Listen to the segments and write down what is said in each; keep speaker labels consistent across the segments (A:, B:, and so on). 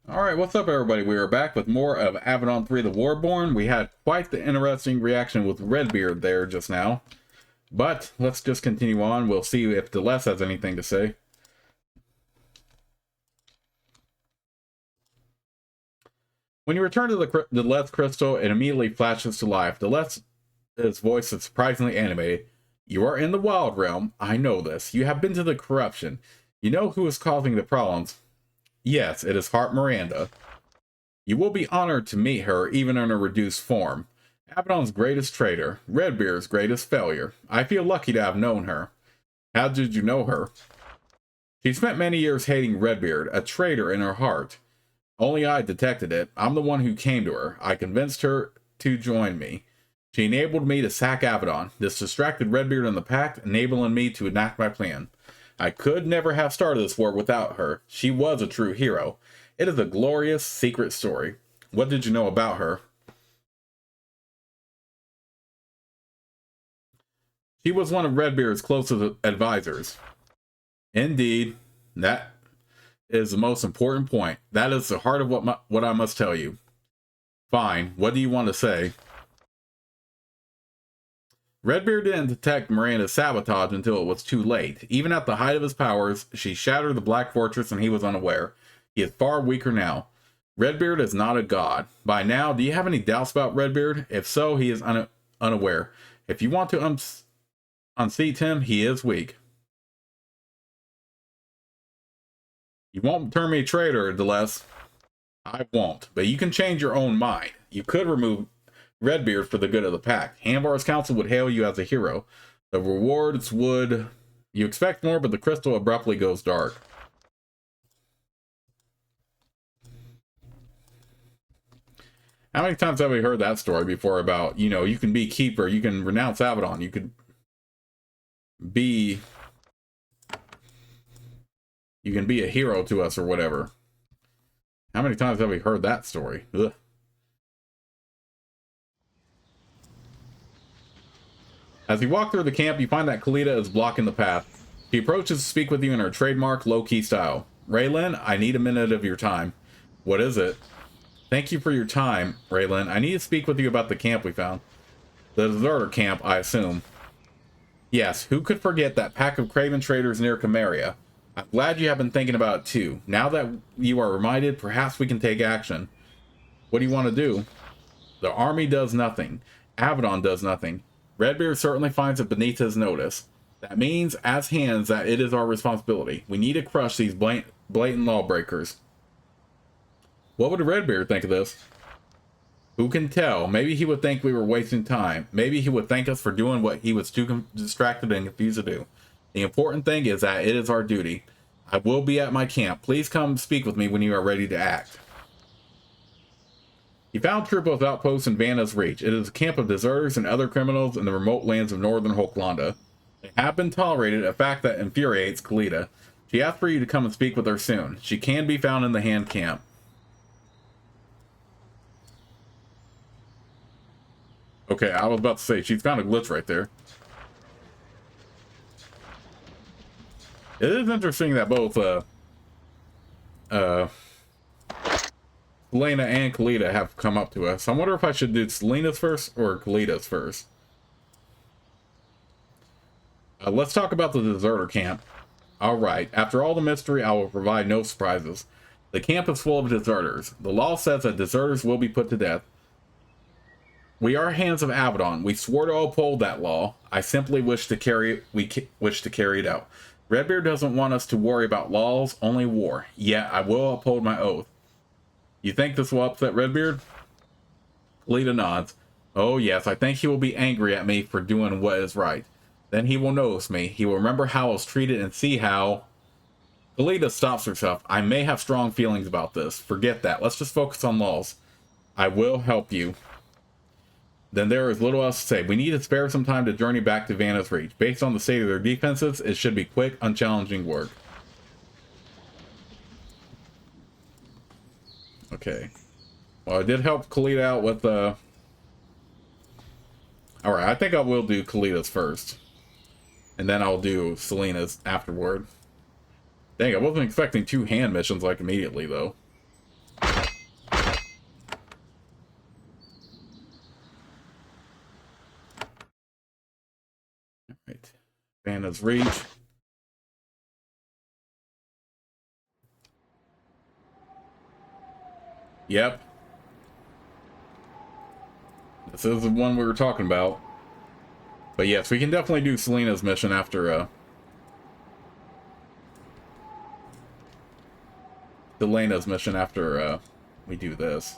A: Alright, what's up everybody? We are back with more of Avadon 3 the Warborn. We had quite the interesting reaction with Redbeard there just now. But, let's just continue on. We'll see if Deleuze has anything to say. When you return to the Deleuze crystal, it immediately flashes to life. Deleuze's voice is surprisingly animated. You are in the wild realm. I know this. You have been to the corruption. You know who is causing the problems. Yes, it is Hart Miranda. You will be honored to meet her, even in a reduced form. Avadon's greatest traitor, Redbeard's greatest failure. I feel lucky to have known her. How did you know her? She spent many years hating Redbeard, a traitor in her heart. Only I detected it. I'm the one who came to her. I convinced her to join me. She enabled me to sack Avadon. This distracted Redbeard and the Pact, enabling me to enact my plan. I could never have started this war without her. She was a true hero. It is a glorious, secret story. What did you know about her? She was one of Redbeard's closest advisors. Indeed, that is the most important point. That is the heart of what I must tell you. Fine, what do you want to say? Redbeard didn't detect Miranda's sabotage until it was too late. Even at the height of his powers, she shattered the Black Fortress and he was unaware. He is far weaker now. Redbeard is not a god. By now, do you have any doubts about Redbeard? If so, he is unaware. If you want to unseat him, he is weak. You won't term me a traitor, Deleuze. I won't, but you can change your own mind. You could remove Redbeard for the good of the pack. Hambar's council would hail you as a hero. The rewards would... You expect more, but the crystal abruptly goes dark. How many times have we heard that story before about, you know, you can be keeper, you can renounce Avadon, you could be... You can be a hero to us or whatever. How many times have we heard that story? Ugh. As you walk through the camp, you find that Khalida is blocking the path. She approaches to speak with you in her trademark low-key style. Raylan, I need a minute of your time. What is it? Thank you for your time, Raylan. I need to speak with you about the camp we found. The deserter camp, I assume. Yes, who could forget that pack of craven traders near Camaria? I'm glad you have been thinking about it too. Now that you are reminded, perhaps we can take action. What do you want to do? The army does nothing. Avadon does nothing. Redbeard certainly finds it beneath his notice. That means, as hands, that it is our responsibility. We need to crush these blatant lawbreakers. What would Redbeard think of this? Who can tell? Maybe he would think we were wasting time. Maybe he would thank us for doing what he was too distracted and confused to do. The important thing is that it is our duty. I will be at my camp. Please come speak with me when you are ready to act. You found Trupo's outpost in Vanna's Reach. It is a camp of deserters and other criminals in the remote lands of northern Hoklanda. They have been tolerated, a fact that infuriates Khalida. She asked for you to come and speak with her soon. She can be found in the hand camp. Okay, I was about to say, she's found a glitch right there. It is interesting that both, Selena and Khalida have come up to us. I wonder if I should do Selena's first or Khalida's first. Let's talk about the deserter camp. Alright, after all the mystery, I will provide no surprises. The camp is full of deserters. The law says that deserters will be put to death. We are hands of Avadon. We swore to uphold that law. I simply wish to carry it out. Redbeard doesn't want us to worry about laws, only war. Yet I will uphold my oath. You think this will upset Redbeard? Khalida nods. Oh yes, I think he will be angry at me for doing what is right. Then he will notice me. He will remember how I was treated and see how... Khalida stops herself. I may have strong feelings about this. Forget that. Let's just focus on laws. I will help you. Then there is little else to say. We need to spare some time to journey back to Vanna's Reach. Based on the state of their defenses, it should be quick, unchallenging work. Okay. Well, I did help Khalida out with Alright, I think I will do Khalida's first. And then I'll do Selena's afterward. Dang, I wasn't expecting 2 hand missions like immediately though. Vanna's reach. Yep. This is the one we were talking about. But yes, we can definitely do Selena's mission after, Selena's mission after, we do this.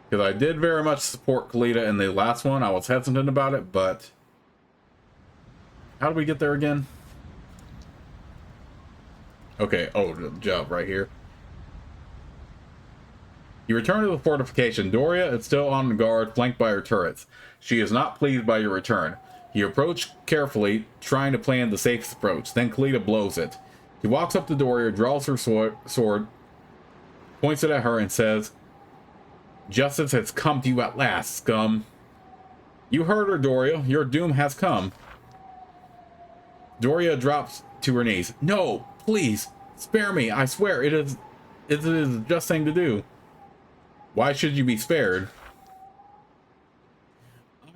A: Because I did very much support Khalida in the last one. I was hesitant about it, but... How do we get there again? Okay, oh, the job right here. You return to the fortification. Doria is still on guard, flanked by her turrets. She is not pleased by your return. You approach carefully, trying to plan the safest approach. Then Khalida blows it. He walks up to Doria, draws her sword, points it at her, and says, "Justice has come to you at last, scum." You heard her, Doria. Your doom has come. Doria drops to her knees. "No, please, spare me. I swear it is the just thing to do." "Why should you be spared?"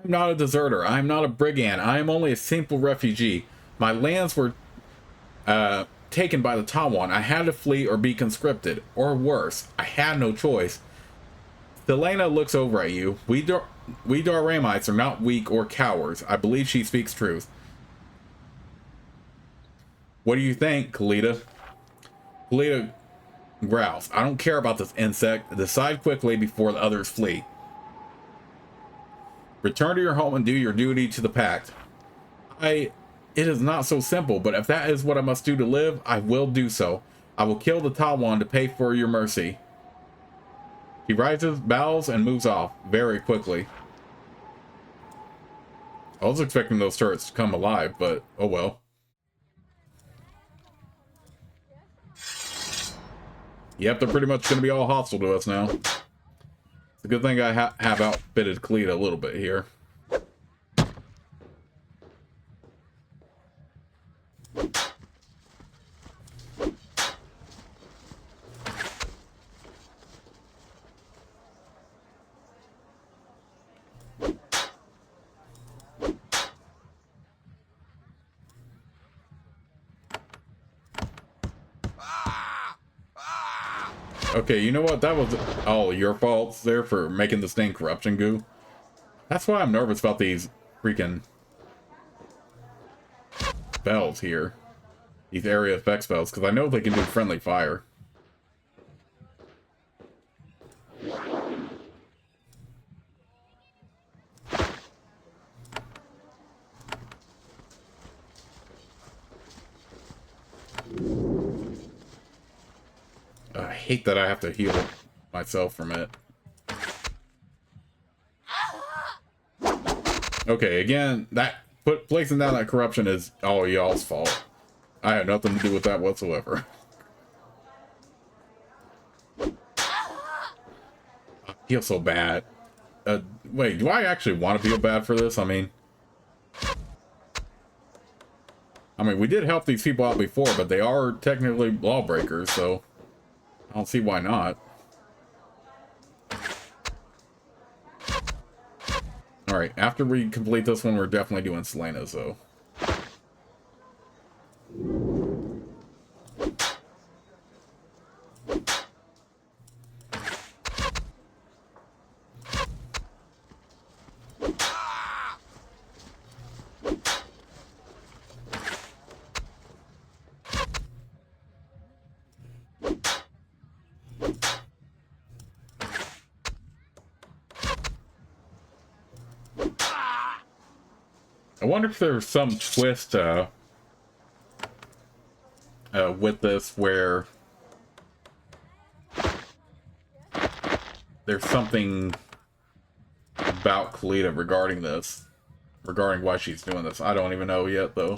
A: "I'm not a deserter. I'm not a brigand. I am only a simple refugee. My lands were taken by the Tawan. I had to flee or be conscripted. Or worse, I had no choice." Selena looks over at you. We Daramites are not weak or cowards. I believe she speaks truth. "What do you think, Khalida?" Khalida growls. "I don't care about this insect. Decide quickly before the others flee. Return to your home and do your duty to the pact." It is not so simple, but if that is what I must do to live, I will do so. I will kill the Tawan to pay for your mercy." He rises, bows, and moves off very quickly. I was expecting those turrets to come alive, but oh well. Yep, they're pretty much going to be all hostile to us now. It's a good thing I have outfitted Khalida a little bit here. Okay, you know what? That was all your faults there for making this thing corruption goo. That's why I'm nervous about these freaking spells here. These area effect spells, because I know they can do friendly fire. I hate that I have to heal myself from it. Okay, again, placing down that corruption is all y'all's fault. I had nothing to do with that whatsoever. I feel so bad. Wait, do I actually want to feel bad for this? I mean, we did help these people out before, but they are technically lawbreakers, so I don't see why not. Alright, after we complete this one, we're definitely doing Selena's, though. I wonder if there's some twist with this where there's something about Khalida regarding this, regarding why she's doing this. I don't even know yet, though.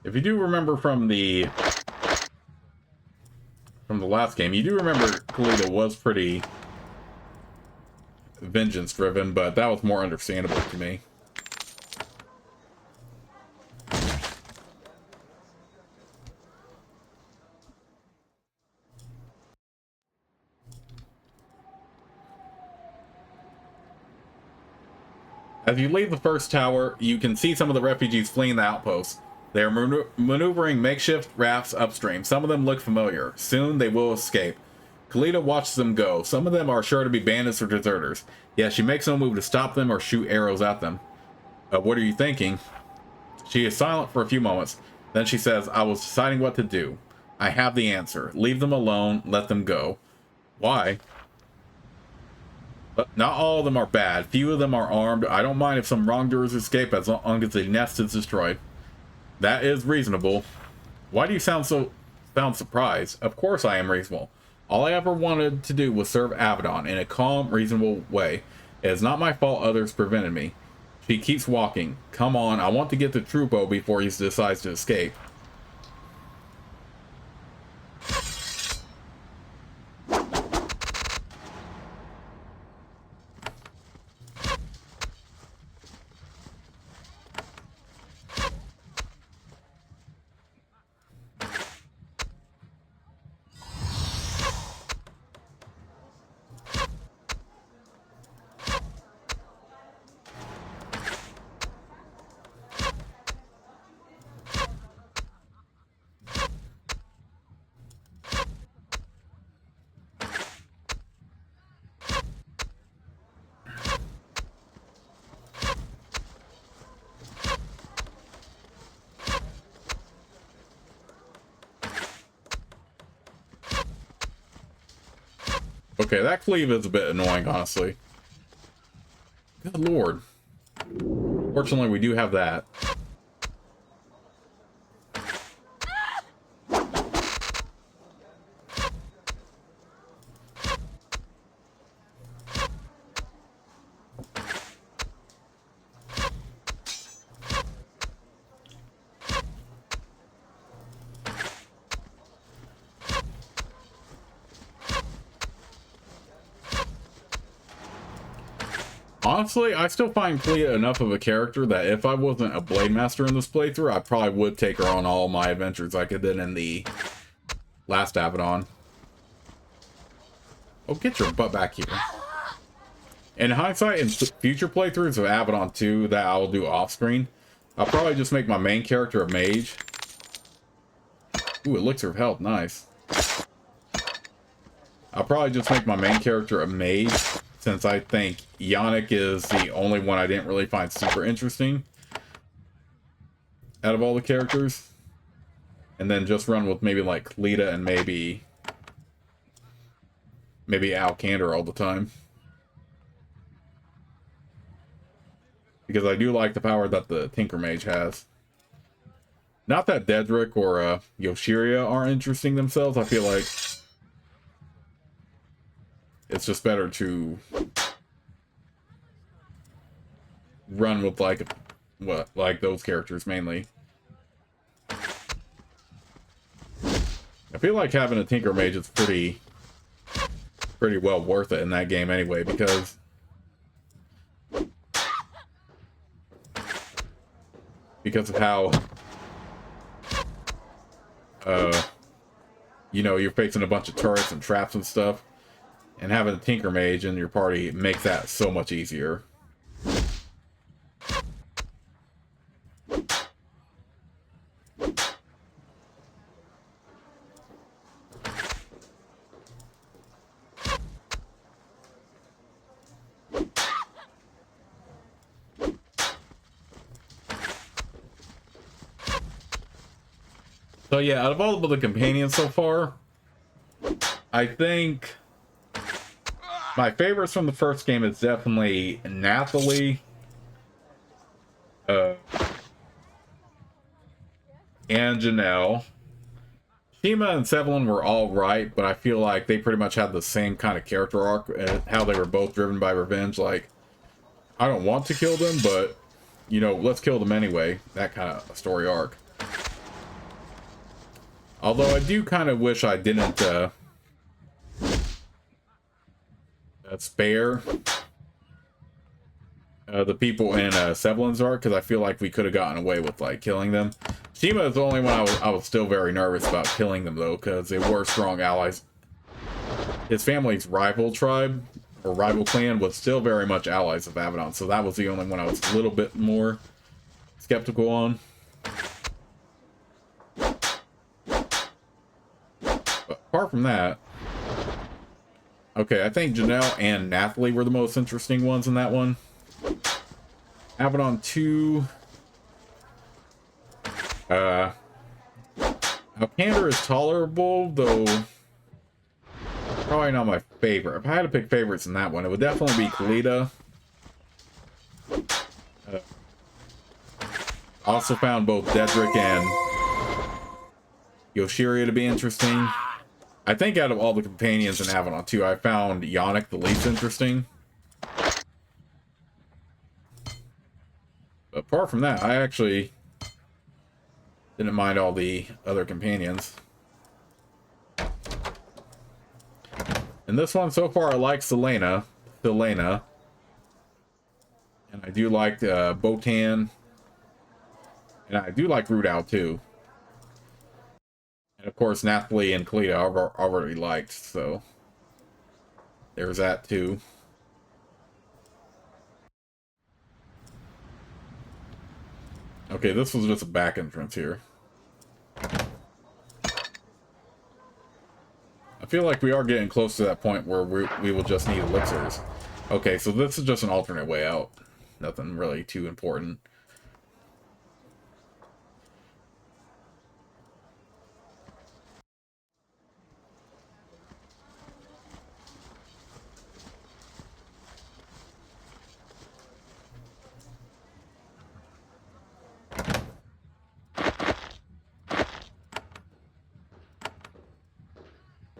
A: If you do remember from the last game, you do remember Khalida was pretty vengeance driven, but that was more understandable to me. As you leave the first tower, you can see some of the refugees fleeing the outpost. They are maneuvering makeshift rafts upstream. Some of them look familiar. Soon they will escape. Khalida watches them go. Some of them are sure to be bandits or deserters. Yet she makes no move to stop them or shoot arrows at them. What are you thinking? She is silent for a few moments. Then she says, I was deciding what to do. I have the answer. Leave them alone. Let them go. Why? But not all of them are bad. Few of them are armed. I don't mind if some wrongdoers escape as long as the nest is destroyed. That is reasonable. Why do you sound surprised? Of course I am reasonable. All I ever wanted to do was serve Avadon in a calm, reasonable way. It is not my fault others prevented me. She keeps walking. Come on, I want to get to Trupo before he decides to escape. Okay, that cleave is a bit annoying, honestly. Good lord. Fortunately, we do have that. Honestly, I still find Khalida enough of a character that if I wasn't a Blade Master in this playthrough, I probably would take her on all my adventures like I did in the last Avadon. Oh, get your butt back here. In hindsight, in future playthroughs of Avadon 2 that I will do off-screen, I'll probably just make my main character a mage. Ooh, Elixir of Health, nice. I'll probably just make my main character a mage, since I think Yannick is the only one I didn't really find super interesting out of all the characters. And then just run with maybe like Khalida and maybe Alcander all the time. Because I do like the power that the Tinker Mage has. Not that Dedrick or Yoshiria aren't interesting themselves. I feel like it's just better to run with like those characters mainly. I feel like having a Tinker Mage is pretty well worth it in that game anyway, because of how you know, you're facing a bunch of turrets and traps and stuff. And having a Tinker Mage in your party makes that so much easier. So yeah, out of all of the companions so far, I think my favorites from the first game is definitely Nathalie, and Janelle. Shima and Sevlin were all right, but I feel like they pretty much had the same kind of character arc, how they were both driven by revenge. Like, I don't want to kill them, but, you know, let's kill them anyway. That kind of story arc. Although I do kind of wish I didn't spare the people in Sevlin's arc, because I feel like we could have gotten away with like killing them. Shima is the only one I was still very nervous about killing them though, because they were strong allies. His family's rival tribe or rival clan was still very much allies of Avadon, so that was the only one I was a little bit more skeptical on. But apart from that, okay, I think Janelle and Nathalie were the most interesting ones in that one. Avadon 2. Alcandor is tolerable, though probably not my favorite. If I had to pick favorites in that one, it would definitely be Khalida. Also found both Dedrick and Yoshiria to be interesting. I think out of all the companions in Avadon 2, I found Yannick the least interesting. But apart from that, I actually didn't mind all the other companions. In this one, so far, I like Selena. And I do like Botan. And I do like Rudao, too. And of course, Nathalie and Khalida I've already liked, so there's that, too. Okay, this was just a back entrance here. I feel like we are getting close to that point where we will just need elixirs. Okay, so this is just an alternate way out. Nothing really too important.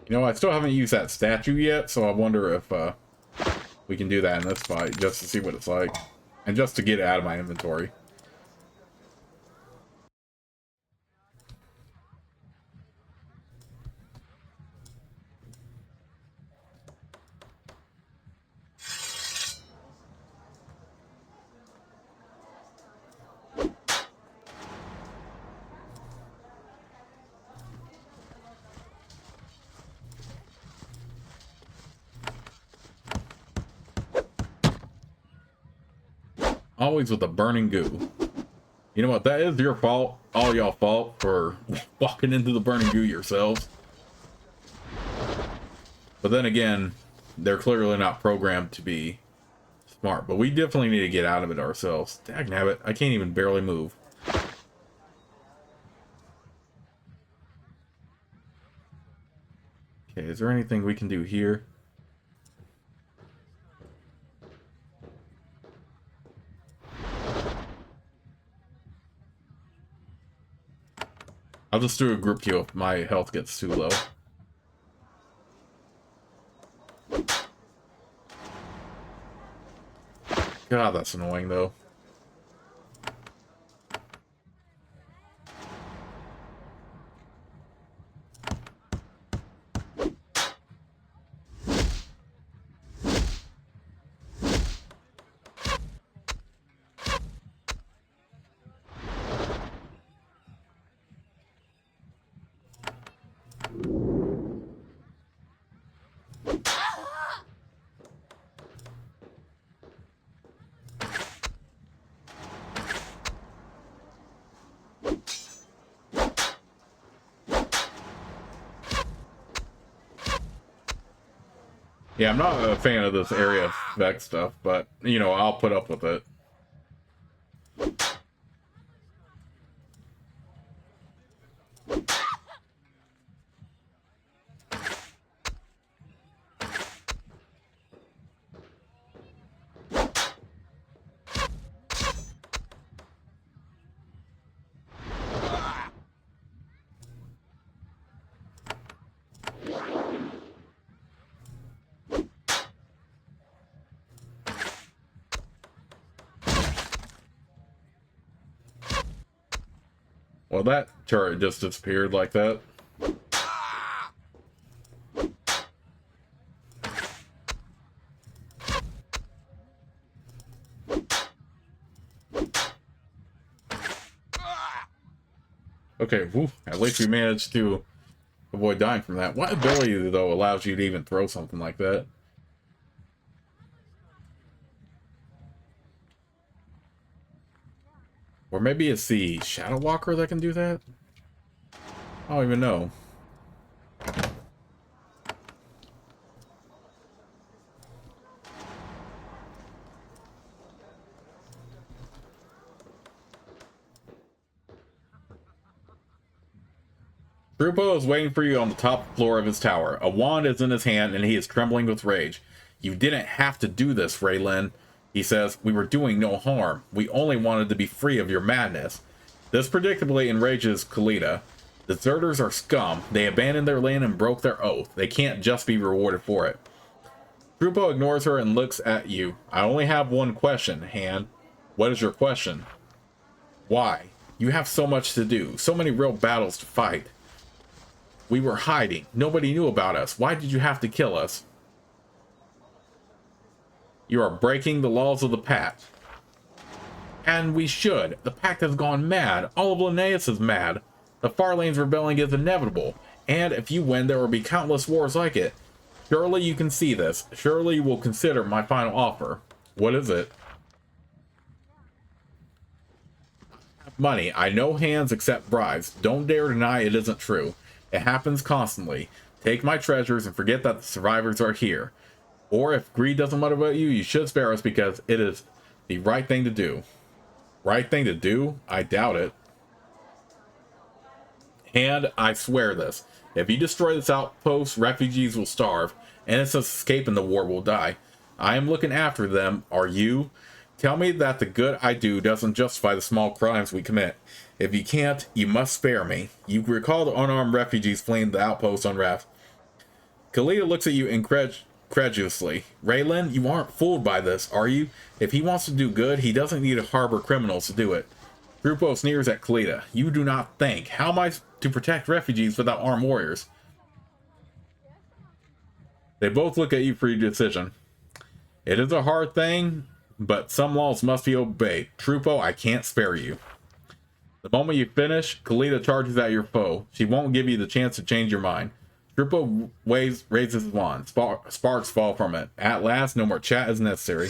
A: You know, I still haven't used that statue yet, so I wonder if we can do that in this fight, just to see what it's like. And just to get it out of my inventory. Always with the burning goo. You know what? That is your fault. All y'all fault for walking into the burning goo yourselves. But then again, they're clearly not programmed to be smart. But we definitely need to get out of it ourselves. Dagnabbit, I can't even barely move. Okay, is there anything we can do here? I'll just do a group kill if my health gets too low. God, that's annoying, though. Yeah, I'm not a fan of this area effect stuff, but, you know, I'll put up with it. Well, that turret just disappeared like that. Okay, whew, at least we managed to avoid dying from that. What ability, though, allows you to even throw something like that? Or maybe it's the Shadow Walker that can do that? I don't even know. Drupo is waiting for you on the top floor of his tower. A wand is in his hand and he is trembling with rage. You didn't have to do this, Raylin. He says, we were doing no harm. We only wanted to be free of your madness. This predictably enrages Khalida. Deserters are scum. They abandoned their land and broke their oath. They can't just be rewarded for it. Drupo ignores her and looks at you. I only have one question, Han. What is your question? Why? You have so much to do. So many real battles to fight. We were hiding. Nobody knew about us. Why did you have to kill us? You are breaking the laws of the Pact. And we should. The Pact has gone mad. All of Linnaeus is mad. The Farlane's rebelling is inevitable. And if you win, there will be countless wars like it. Surely you can see this. Surely you will consider my final offer. What is it? Money. I know hands accept bribes. Don't dare deny it isn't true. It happens constantly. Take my treasures and forget that the survivors are here. Or if greed doesn't motivate you, you should spare us because it is the right thing to do. Right thing to do? I doubt it. And I swear this. If you destroy this outpost, refugees will starve. Innocents escaping the war will die. I am looking after them. Are you? Tell me that the good I do doesn't justify the small crimes we commit. If you can't, you must spare me. You recall the unarmed refugees fleeing the outpost on raft. Khalida looks at you incredulously. Raylin, you aren't fooled by this, are you? If he wants to do good, he doesn't need to harbor criminals to do it. Drupo sneers at Khalida. You do not think. How am I to protect refugees without armed warriors? They both look at you for your decision. It is a hard thing, but some laws must be obeyed. Drupo, I can't spare you. The moment you finish, Khalida charges at your foe. She won't give you the chance to change your mind. Drupo raises his wand. Sparks fall from it. At last, no more chat is necessary.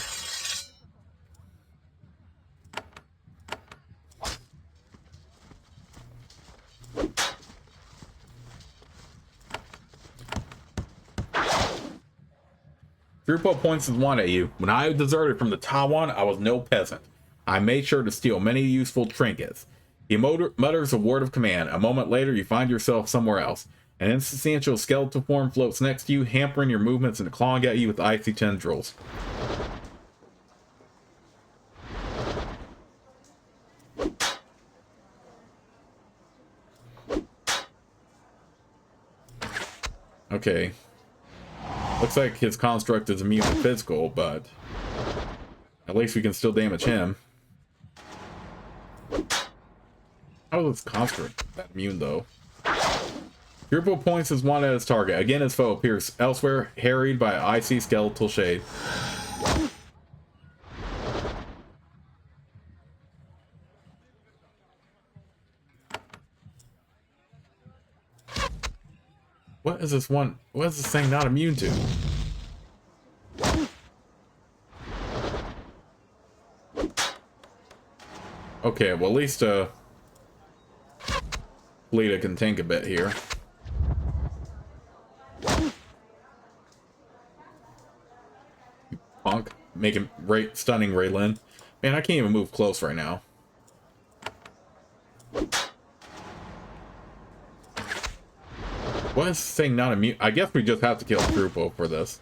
A: Drupo points his wand at you. When I deserted from the Tawan, I was no peasant. I made sure to steal many useful trinkets. He mutters a word of command. A moment later, you find yourself somewhere else. An insubstantial skeletal form floats next to you, hampering your movements and clawing at you with icy tendrils. Okay. Looks like his construct is immune to physical, but at least we can still damage him. How is this construct that immune, though? Drupo points his wand at his target. Again, his foe appears elsewhere, harried by an icy skeletal shade. What is this one? What is this thing not immune to? Okay, well, at least Khalida can tank a bit here. You punk. Make him stunning Raylin. Man, I can't even move close right now. What is this thing not immune? I guess we just have to kill Drupo for this.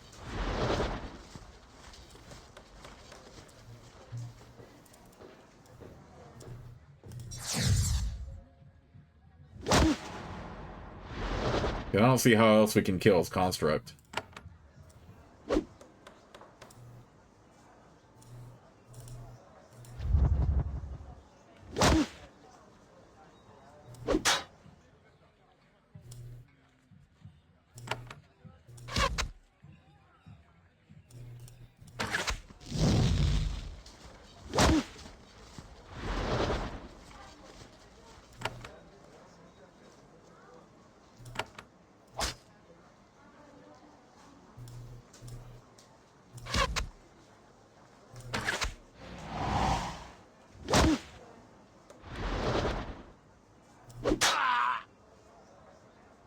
A: I don't see how else we can kill his construct.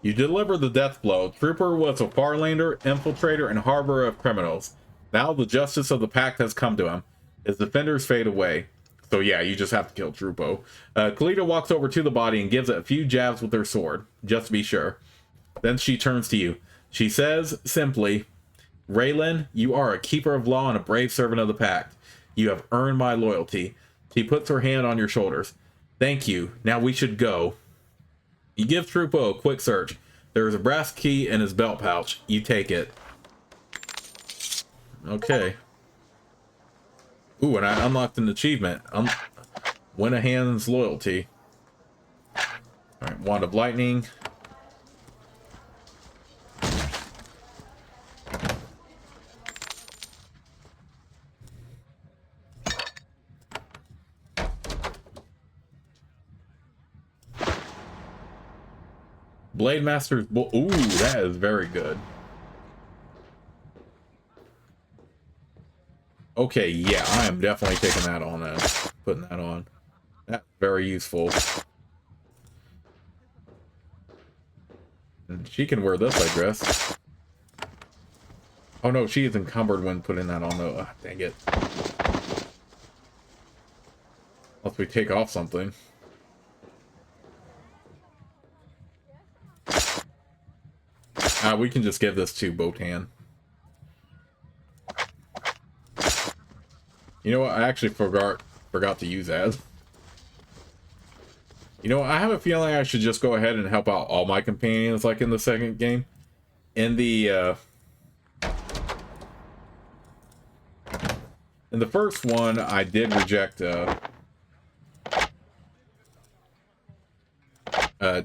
A: You deliver the death blow. Trooper was a Farlander, infiltrator, and harborer of criminals. Now the justice of the pact has come to him. His defenders fade away. So yeah, you just have to kill Trupo. Khalida walks over to the body and gives it a few jabs with her sword, just to be sure. Then she turns to you. She says simply, Raylan, you are a keeper of law and a brave servant of the pact. You have earned my loyalty. She puts her hand on your shoulders. Thank you. Now we should go. You give Trupo a quick search. There is a brass key in his belt pouch. You take it. Okay. Ooh, and I unlocked an achievement. Win a hand's loyalty. Alright, Wand of Lightning. Blade Master's Bull. Ooh, that is very good. Okay, yeah, I am definitely taking that on and putting that on. That's very useful. And she can wear this, I guess. Oh no, she is encumbered when putting that on though. Ah, dang it. Unless we take off something. We can just give this to Botan. You know what? I actually forgot to use as. You know what? I have a feeling I should just go ahead and help out all my companions like in the second game. In the first one, I did reject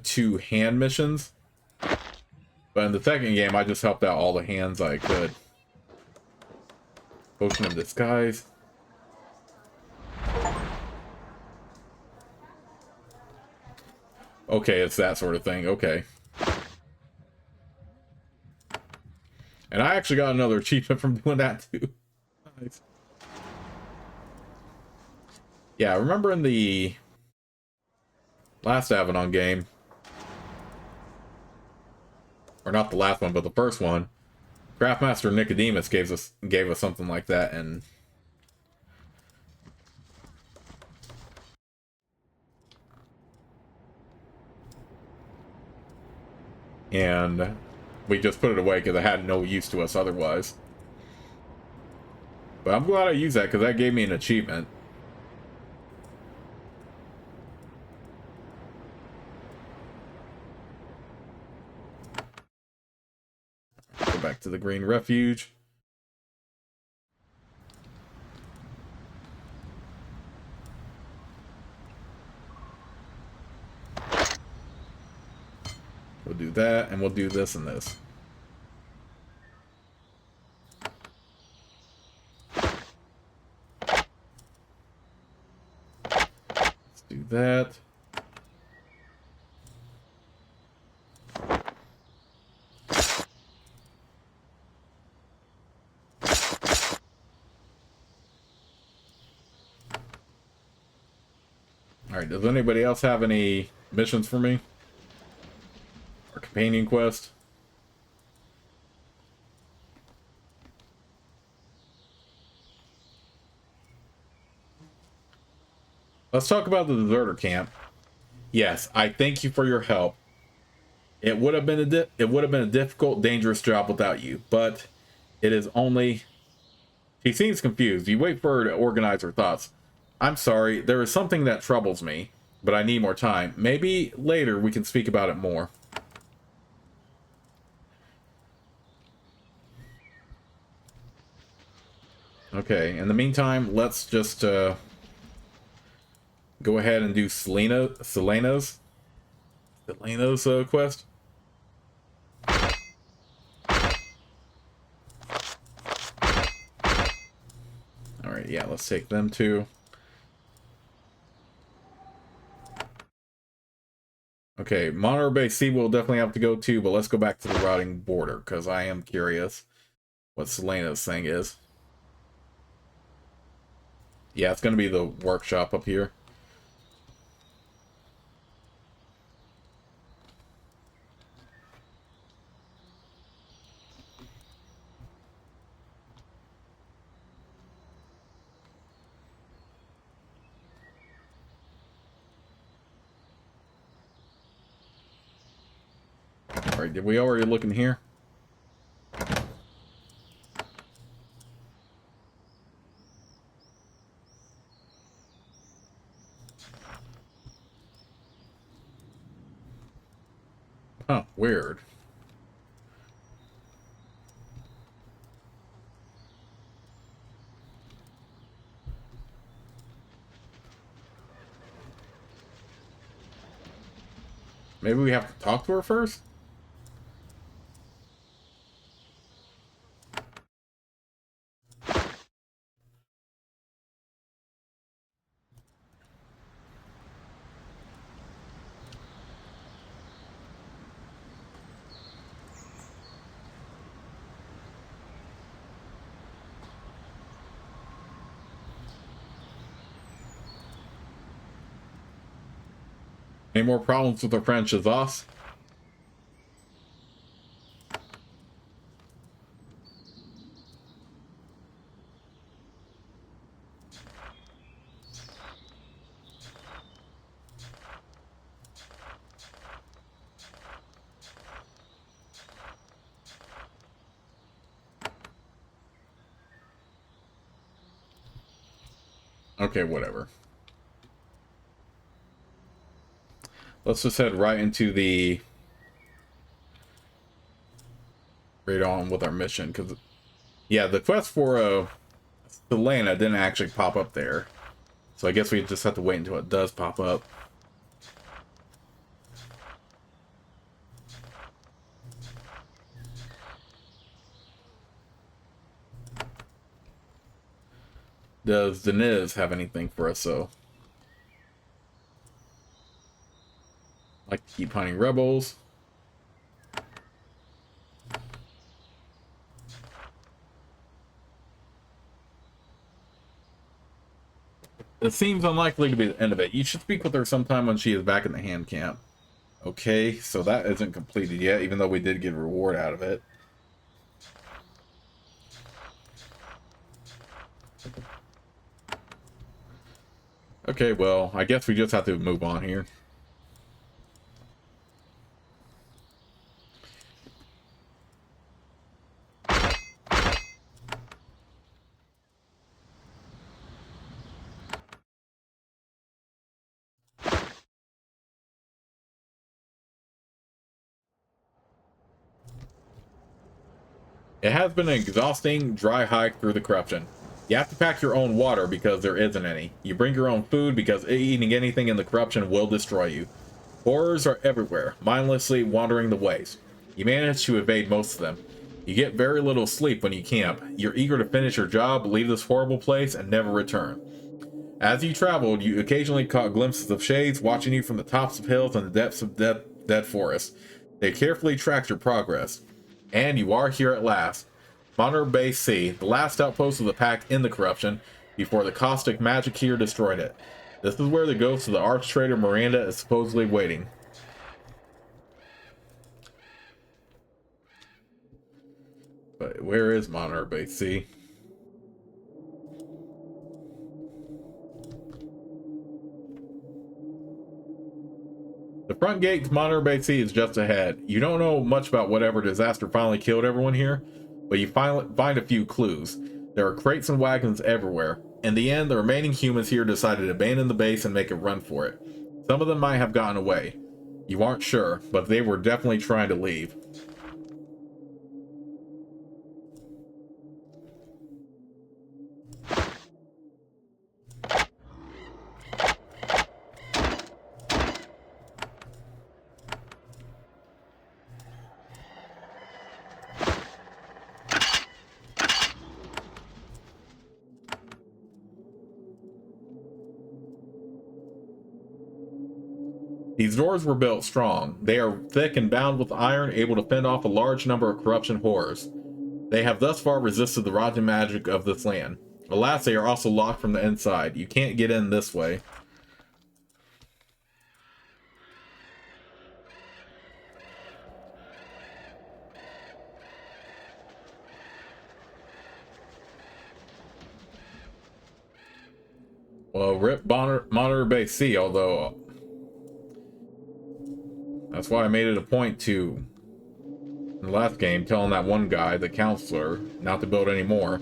A: 2 hand missions. But in the second game, I just helped out all the hands I could. Potion of Disguise. Okay, it's that sort of thing. Okay. And I actually got another achievement from doing that too. Nice. Yeah, remember in the last Avadon game, or not the last one, but the first one, Craftmaster Nicodemus gave us something like that, and we just put it away because it had no use to us otherwise. But I'm glad I used that because that gave me an achievement. Go back to the Green Refuge. We'll do that, and we'll do this and this. Let's do that. Alright, does anybody else have any missions for me? Or companion quest? Let's talk about the deserter camp. Yes, I thank you for your help. It would have been a difficult, dangerous job without you, but it is only... She seems confused. You wait for her to organize her thoughts. I'm sorry, there is something that troubles me, but I need more time. Maybe later we can speak about it more. Okay, in the meantime, let's just go ahead and do Selena's quest. Alright, yeah, let's take them too. Okay, Monterey Bay Sea we'll definitely have to go to, but let's go back to the routing border, because I am curious what Selena's thing is. Yeah, it's going to be the workshop up here. Alright, did we already look in here? Huh, weird. Maybe we have to talk to her first? Any more problems with our friend Shazas? Okay, whatever. Let's just head right into the... right on with our mission, because... yeah, the quest for, Selena didn't actually pop up there. So I guess we just have to wait until it does pop up. Does Deniz have anything for us, though? Like to keep hunting rebels. It seems unlikely to be the end of it. You should speak with her sometime when she is back in the hand camp. Okay, so that isn't completed yet, even though we did get a reward out of it. Okay, well, I guess we just have to move on here. It has been an exhausting, dry hike through the corruption. You have to pack your own water because there isn't any. You bring your own food because eating anything in the corruption will destroy you. Horrors are everywhere, mindlessly wandering the ways. You manage to evade most of them. You get very little sleep when you camp. You're eager to finish your job, leave this horrible place, and never return. As you traveled, you occasionally caught glimpses of shades watching you from the tops of hills and the depths of dead forests. They carefully tracked your progress. And you are here at last. Monitor Base C, the last outpost of the pack in the corruption, before the caustic magic here destroyed it. This is where the ghost of the arch-traitor Miranda is supposedly waiting. But where is Monitor Base C? The front gate to Monitor Base C is just ahead. You don't know much about whatever disaster finally killed everyone here, but you find a few clues. There are crates and wagons everywhere. In the end, the remaining humans here decided to abandon the base and make a run for it. Some of them might have gotten away. You aren't sure, but they were definitely trying to leave. These doors were built strong. They are thick and bound with iron, able to fend off a large number of corruption horrors. They have thus far resisted the rotting magic of this land. Alas, they are also locked from the inside. You can't get in this way. Well, rip Monitor Base C, although... that's why I made it a point to in the last game, telling that one guy, the counselor, not to build anymore.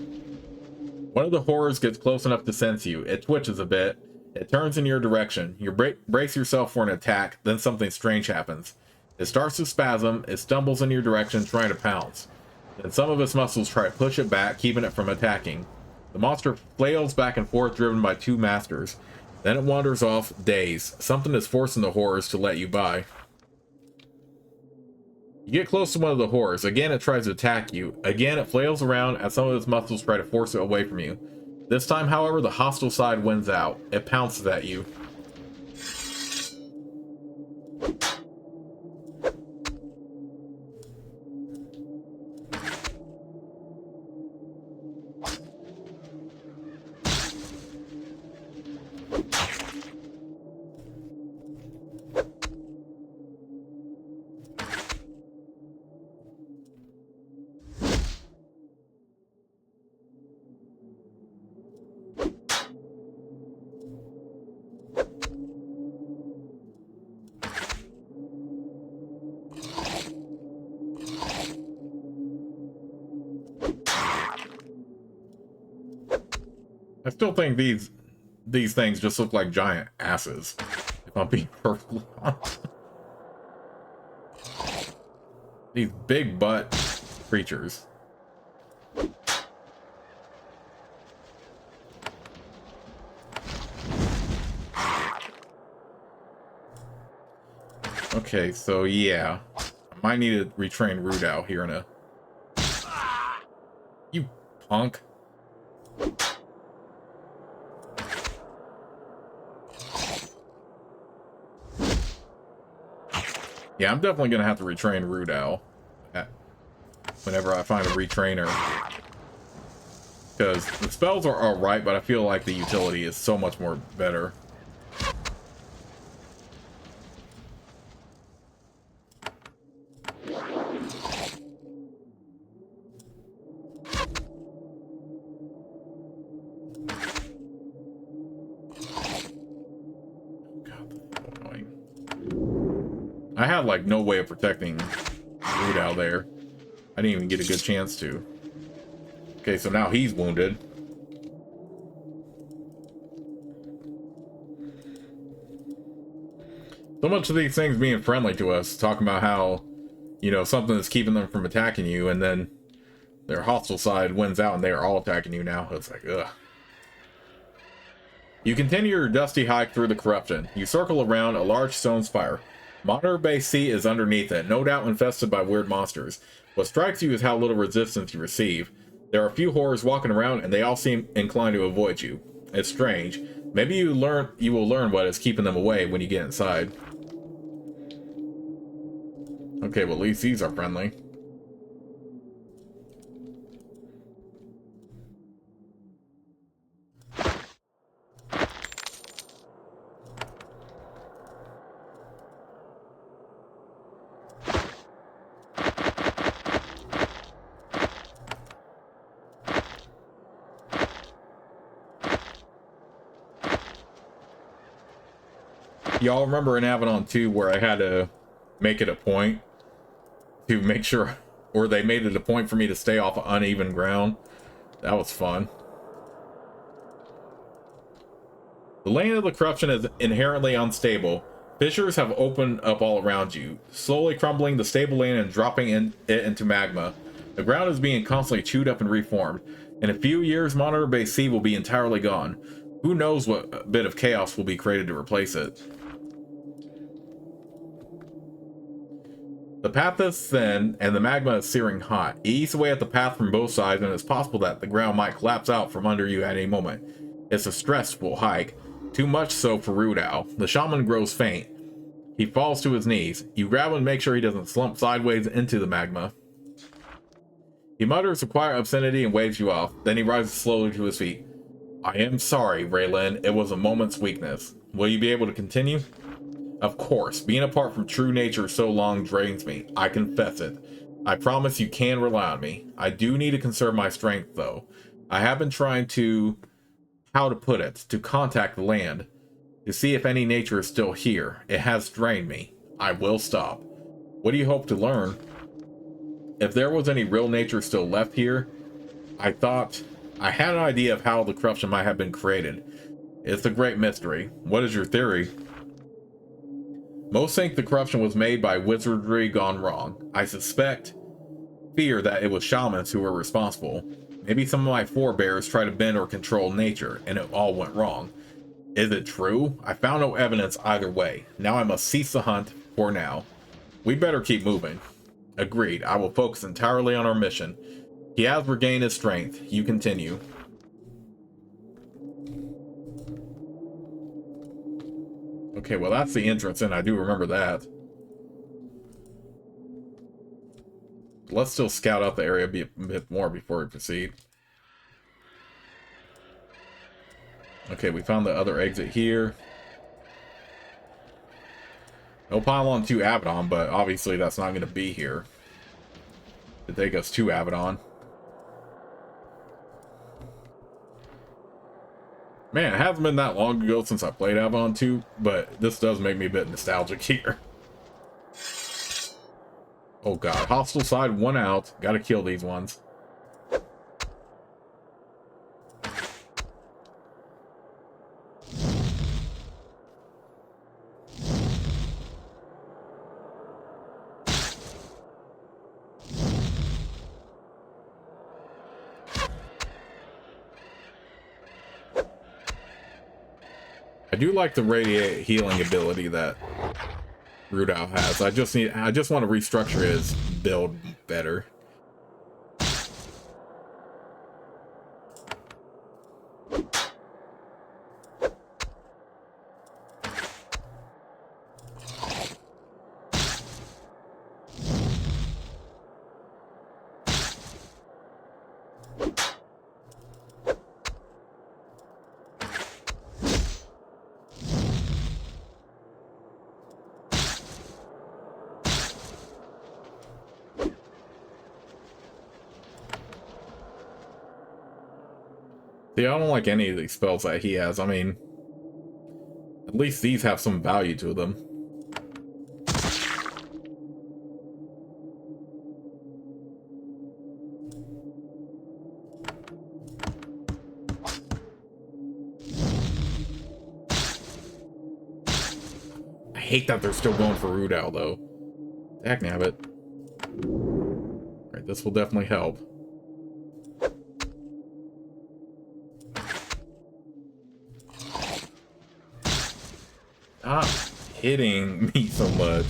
A: One of the horrors gets close enough to sense you. It twitches a bit. It turns in your direction. You brace yourself for an attack, then something strange happens. It starts to spasm. It stumbles in your direction, trying to pounce. Then some of its muscles try to push it back, keeping it from attacking. The monster flails back and forth, driven by two masters. Then it wanders off, dazed. Something is forcing the horrors to let you by. You get close to one of the horrors. Again, it tries to attack you. Again, it flails around as some of its muscles try to force it away from you. This time, however, the hostile side wins out. It pounces at you. I still think these things just look like giant asses, if I'm being perfectly honest. These big butt creatures. Okay, so yeah. I might need to retrain Rudao here in a... You punk. Yeah, I'm definitely going to have to retrain Rudao whenever I find a retrainer. Because the spells are alright, but I feel like the utility is so much more better. I had like no way of protecting Rudao there. I didn't even get a good chance to. Okay, so now he's wounded. So much of these things being friendly to us, talking about how, you know, something is keeping them from attacking you, and then their hostile side wins out and they are all attacking you now. It's like, ugh. You continue your dusty hike through the corruption. You circle around a large stone spire. Monitor Bay C is underneath it, no doubt infested by weird monsters. What strikes you is how little resistance you receive. There are a few horrors walking around, and they all seem inclined to avoid you. It's strange. Maybe you will learn what is keeping them away when you get inside. Okay, well at least these are friendly. Y'all remember in Avadon 2 where I had to make it a point to make sure, or they made it a point for me to stay off of uneven ground? That was fun. The lane of the corruption is inherently unstable. Fissures have opened up all around you, slowly crumbling the stable lane and dropping it into magma. The ground is being constantly chewed up and reformed. In a few years, Monitor Base C will be entirely gone. Who knows what bit of chaos will be created to replace it. The path is thin, and the magma is searing hot. You ease away at the path from both sides, and it's possible that the ground might collapse out from under you at any moment. It's a stressful hike. Too much so for Rudao. The shaman grows faint. He falls to his knees. You grab him and make sure he doesn't slump sideways into the magma. He mutters a quiet obscenity and waves you off. Then he rises slowly to his feet. I am sorry, Raylan. It was a moment's weakness. Will you be able to continue? Of course. Being apart from true nature so long drains me. I confess it. I promise you can rely on me. I do need to conserve my strength, though. I have been trying to... how to put it? To contact the land. To see if any nature is still here. It has drained me. I will stop. What do you hope to learn? If there was any real nature still left here, I thought I had an idea of how the corruption might have been created. It's a great mystery. What is your theory? Most think the corruption was made by wizardry gone wrong. I fear that it was shamans who were responsible. Maybe some of my forebears tried to bend or control nature, and it all went wrong. Is it true? I found no evidence either way. Now I must cease the hunt for now. We better keep moving. Agreed. I will focus entirely on our mission. He has regained his strength. You continue. Okay, well that's the entrance, and I do remember that. Let's still scout out the area a bit more before we proceed. Okay, we found the other exit here. No pylon to Avadon, but obviously that's not going to be here to take us to Avadon. Man, it hasn't been that long ago since I played Avadon 2, but this does make me a bit nostalgic here. Oh god, hostile side, one out. Gotta kill these ones. I do like the radiate healing ability that Rudao has. I just want to restructure his build better. See, I don't like any of these spells that he has. I mean, at least these have some value to them. I hate that they're still going for Rudao, though. Dagnabbit. Alright, this will definitely help. Stop hitting me so much.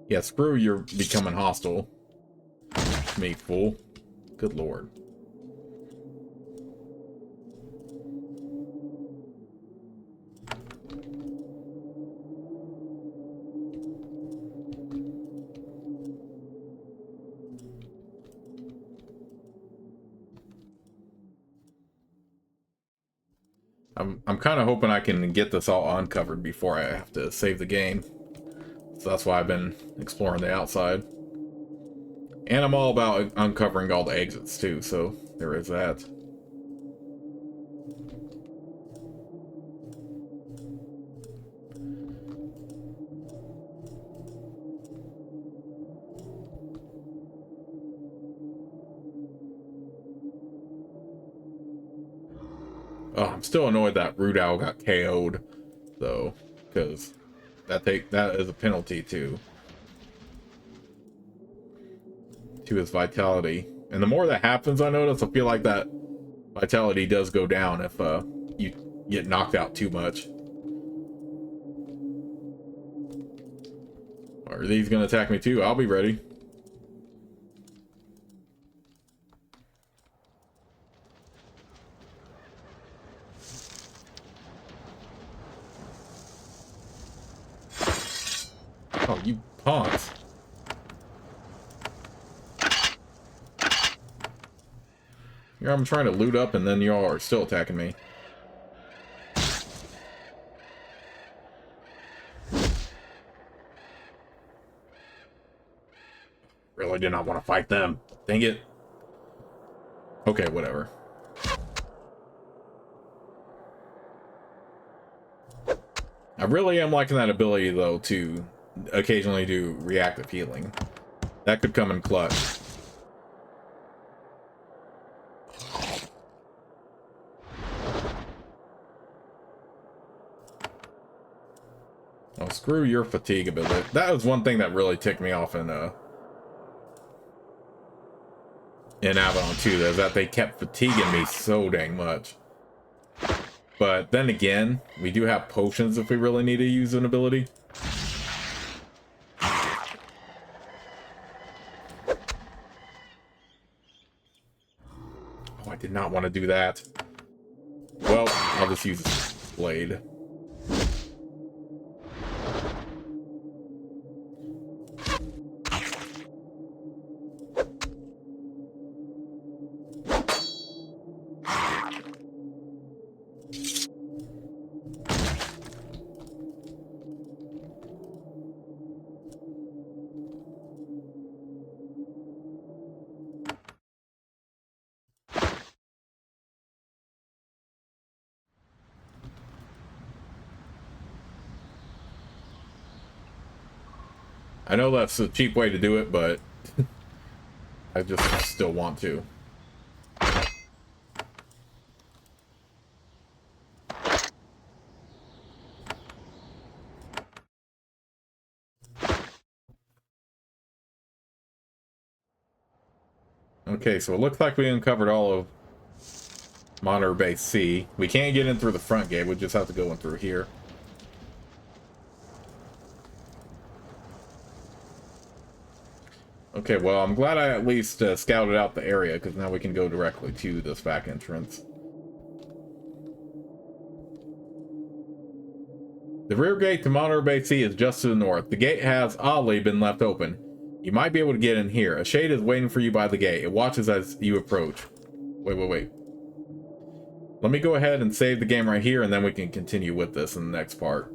A: Yeah, screw you're becoming hostile. Me, fool. Good lord. I'm kind of hoping I can get this all uncovered before I have to save the game. So that's why I've been exploring the outside. And I'm all about uncovering all the exits too, so there is that. Oh, I'm still annoyed that Rudao got KO'd, though, because that is a penalty to his vitality. And the more that happens, I notice, I feel like that vitality does go down if you get knocked out too much. Are these gonna attack me too? I'll be ready. Oh, you pawns. Here I'm trying to loot up and then y'all are still attacking me. Really did not want to fight them. Dang it. Okay, whatever. I really am liking that ability, though, to occasionally do reactive healing. That could come in clutch. Oh, screw your fatigue ability. That was one thing that really ticked me off in Avadon 2, is that they kept fatiguing me so dang much. But then again, we do have potions if we really need to use an ability. Oh, I did not want to do that. Well, I'll just use Blade. I know that's a cheap way to do it, but I just still want to. Okay, so it looks like we uncovered all of Monitor Base C. We can't get in through the front gate, we just have to go in through here. Okay, well, I'm glad I at least scouted out the area, because now we can go directly to this back entrance. The rear gate to Monitor Base C is just to the north. The gate has oddly been left open. You might be able to get in here. A shade is waiting for you by the gate. It watches as you approach. Wait. Let me go ahead and save the game right here, and then we can continue with this in the next part.